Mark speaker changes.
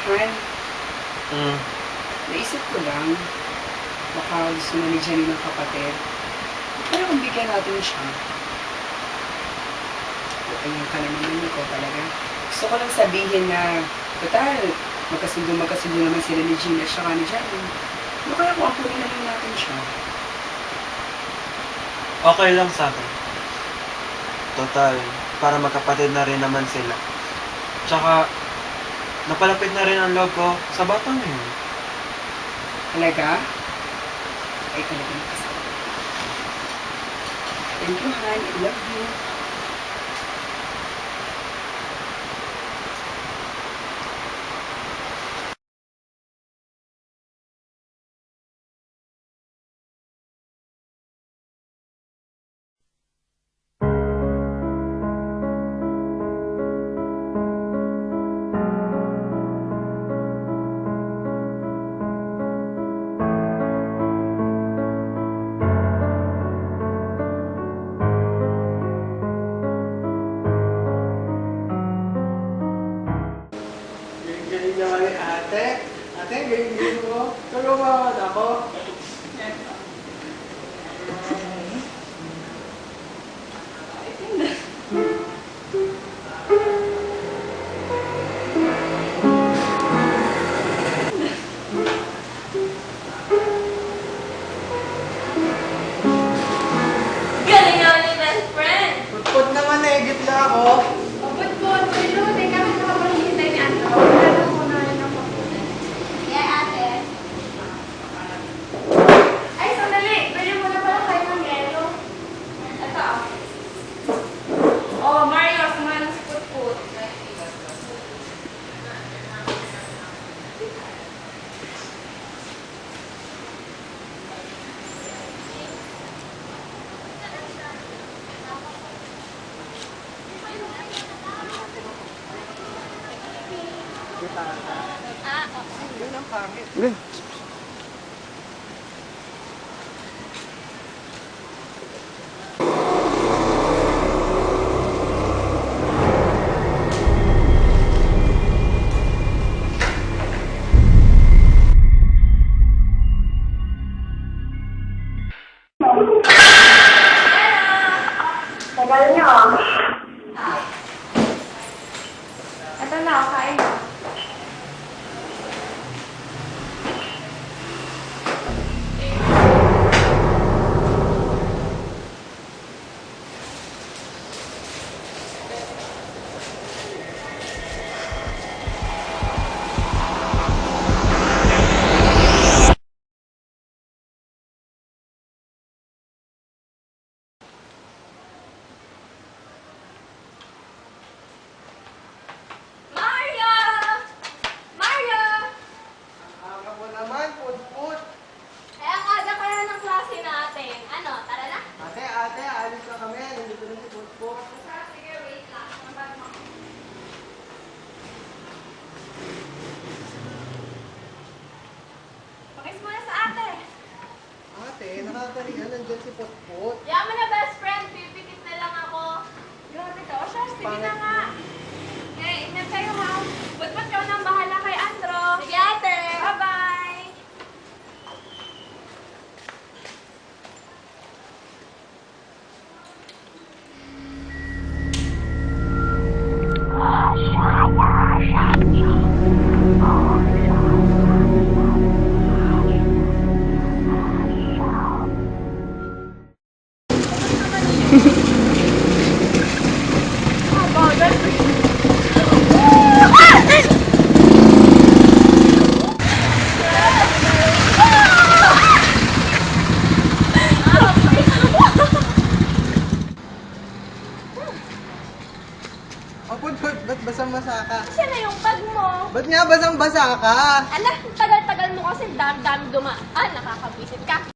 Speaker 1: Han,
Speaker 2: Mm.
Speaker 1: naisip ko lang, baka gusto na ni Jenny ng kapatid. Pero kung bigyan natin siya, ayan ka na naman, ikaw talaga. Gusto ko lang sabihin na, total, magkasundo naman sila ni Gina at saka ni Jenny. Ano kaya kung ampunin na lang natin siya?
Speaker 2: Okay lang sa akin. Total, para magkapatid na rin naman sila. Tsaka, napalapit na rin ang loob ko sa batang yun.
Speaker 1: Talaga? Ay, talaga nakasabi. Thank you, Han. I love you.
Speaker 3: Galing naman ni ate. Ate, galing mo. Tulungan ako.
Speaker 4: Galing naman ni best friend!
Speaker 3: Putput naman eh, gitna ako.
Speaker 4: Pagod-pagod, pero teka, nakapahihintay ni Andrew. Wala ko na rin ang papunan. Yeah, ate. Ay, sandali! Pwede mo na pala kayo ng yelo. Ito ah. Oh, Mario, sumalang si Putput. Ah, okay.
Speaker 3: Yun ang pangit.
Speaker 4: Tagal niyo ah. Ito na, kain na. Mario! Mario!
Speaker 3: Aga mo naman, putput.
Speaker 4: Eh, ang aga kaya ng klase natin. Ano, tara na?
Speaker 3: Ate, alis na kami. Nandito na si putput.
Speaker 4: Sige, wait lang. Ang bag mo. Pakis muna sa ate.
Speaker 3: Ate, nakakalihan. Nandyan si putput.
Speaker 4: Yaman na best friend, pipikit na lang ako. Grabe ka. O siya, sige na nga. Okay, ingat kayo ha. Putput ka nang bahala kay Andro. Sige ate. Bye-bye.
Speaker 3: Oh, putput, ba't basang-basa ka?
Speaker 4: Kasi na yung bag mo.
Speaker 3: Ba't nga basang-basa ka?
Speaker 4: Anak, tagal-tagal mo kasi dami-dami dumaan. Nakakabwisit ka.